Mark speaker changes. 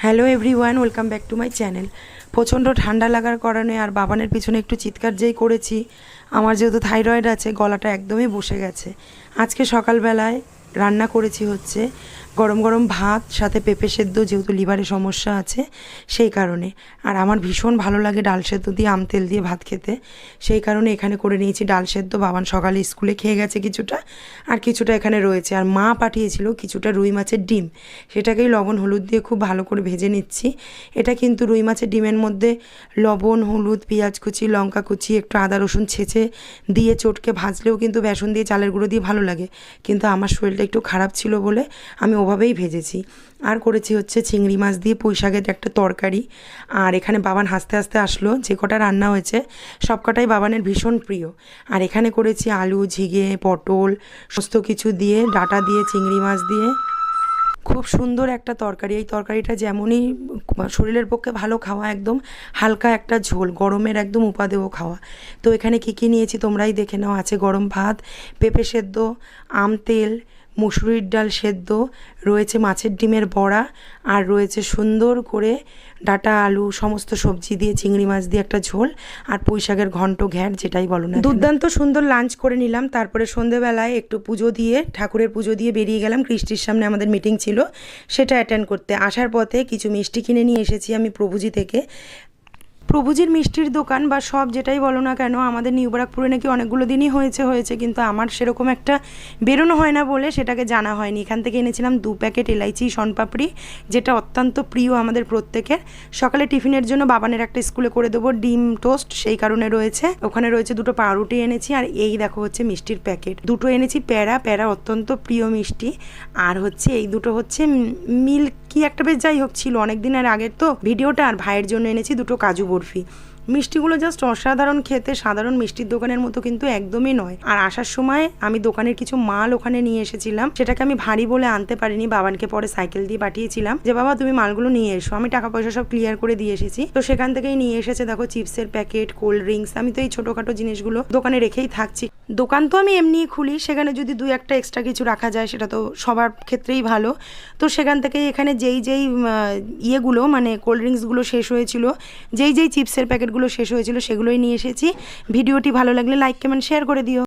Speaker 1: Hello everyone, welcome back to my channel. প্রচণ্ড ঠান্ডা লাগার কারণে আর বাবানের পিছনে একটু চিৎকার যেই করেছি, আমার যেহেতু থাইরয়েড আছে গলাটা একদমই বসে গেছে। আজকে সকালবেলায় রান্না করেছি হচ্ছে গরম গরম ভাত, সাথে পেঁপে সেদ্ধ, যেহেতু লিভারে সমস্যা আছে সেই কারণে। আর আমার ভীষণ ভালো লাগে ডাল সেদ্ধ দিয়ে আম তেল দিয়ে ভাত খেতে, সেই কারণে এখানে করে নিয়েছি ডাল সেদ্ধ। বাবান সকালে স্কুলে খেয়ে গেছে কিছুটা, আর কিছুটা এখানে রয়েছে। আর মা পাঠিয়েছিল কিছুটা রুই মাছের ডিম, সেটাকেই লবণ হলুদ দিয়ে খুব ভালো করে ভেজে নিচ্ছি। এটা কিন্তু রুই মাছের ডিমের মধ্যে লবণ, হলুদ, পেঁয়াজ কুচি, লঙ্কা কুচি, একটু আদা রসুন ছেঁচে দিয়ে চটকে ভাজলেও কিন্তু বেসন দিয়ে, চালের গুঁড়ো দিয়ে ভালো লাগে, কিন্তু আমার শরীরটা একটু খারাপ ছিল বলে আমি ওভাবেই ভেজেছি। আর করেছি হচ্ছে চিংড়ি মাছ দিয়ে পুঁই শাকের একটা তরকারি। আর এখানে বাবান হাসতে হাসতে আসলো, যে কটা রান্না হয়েছে সব কটাই বাবানের ভীষণ প্রিয়। আর এখানে করেছি আলু, ঝিঙে, পটল সমস্ত কিছু দিয়ে, ডাঁটা দিয়ে, চিংড়ি মাছ দিয়ে খুব সুন্দর একটা তরকারি। এই তরকারিটা যেমনই শরীরের পক্ষে ভালো খাওয়া, একদম হালকা একটা ঝোল, গরমের একদম উপাদেয় খাওয়া। তো এখানে কী কী নিয়েছি তোমরাই দেখে নাও। আছে গরম ভাত, পেঁপে সেদ্ধ, আম তেল, মুসুরির ডাল সেদ্ধ, রয়েছে মাছের ডিমের বড়া, আর রয়েছে সুন্দর করে ডাঁটা, আলু সমস্ত সবজি দিয়ে, চিংড়ি মাছ দিয়ে একটা ঝোল, আর পুঁই শাকের ঘন্ট, ঘ্যাট যেটাই বলো না। দুর্দান্ত সুন্দর লাঞ্চ করে নিলাম। তারপরে সন্ধেবেলায় একটু পুজো দিয়ে, ঠাকুরের পুজো দিয়ে বেরিয়ে গেলাম। কৃষ্টির সামনে আমাদের মিটিং ছিল, সেটা অ্যাটেন্ড করতে। আসার পথে কিছু মিষ্টি কিনে নিয়ে এসেছি আমি প্রভুজি থেকে। প্রভুজির মিষ্টির দোকান বা সব যেটাই বলো না কেন, আমাদের নিউ ব্যারাকপুরে নাকি অনেকগুলো দিনই হয়েছে, কিন্তু আমার সেরকম একটা বেরোনো হয় না বলে সেটাকে জানা হয়নি। এখান থেকে এনেছিলাম 2 প্যাকেট এলাইচি শনপাপড়ি, যেটা অত্যন্ত প্রিয় আমাদের প্রত্যেকের। সকালে টিফিনের জন্য বাবানের একটা স্কুলে করে দেবো ডিম টোস্ট, সেই কারণে রয়েছে। ওখানে রয়েছে 2টো পাউরুটি এনেছি। আর এই দেখো হচ্ছে মিষ্টির প্যাকেট 2টো এনেছি। প্যারা অত্যন্ত প্রিয় মিষ্টি। আর হচ্ছে এই 2টো হচ্ছে মিল্ক কি একটা, বেশ যাই হোক ছিল অনেক দিনের আগের তো ভিডিওটা। আর ভাইয়ের জন্য এনেছি 2টো কাজু বরফি। মিষ্টিগুলো জাস্ট অসাধারণ খেতে, সাধারণ মিষ্টির দোকানের মতো কিন্তু একদমই নয়। আর আসার সময় আমি দোকানের কিছু মাল ওখানে নিয়ে এসেছিলাম, সেটাকে আমি ভারী বলে আনতে পারিনি। বাবানকে পরে সাইকেল দিয়ে পাঠিয়েছিলাম যে বাবা তুমি মালগুলো নিয়ে এসো, আমি টাকা পয়সা সব ক্লিয়ার করে দিয়ে এসেছি। তো সেখান থেকেই নিয়ে এসেছে দেখো চিপসের প্যাকেট, কোল্ড ড্রিঙ্কস। আমি তো এই ছোটোখাটো জিনিসগুলো দোকানে রেখেই থাকছি। দোকান তো আমি এমনিই খুলি, সেখানে যদি 2-1টা এক্সট্রা কিছু রাখা যায় সেটা তো সবার ক্ষেত্রেই ভালো। তো সেখান থেকেই এখানে যেই ইয়েগুলো মানে কোল্ড ড্রিঙ্কসগুলো শেষ হয়েছিল, যেই চিপসের প্যাকেটগুলো শেষ হয়েছিল, সেগুলোই নিয়ে এসেছি। ভিডিওটি ভালো লাগলে লাইক, কমেন্ট, শেয়ার করে দিও।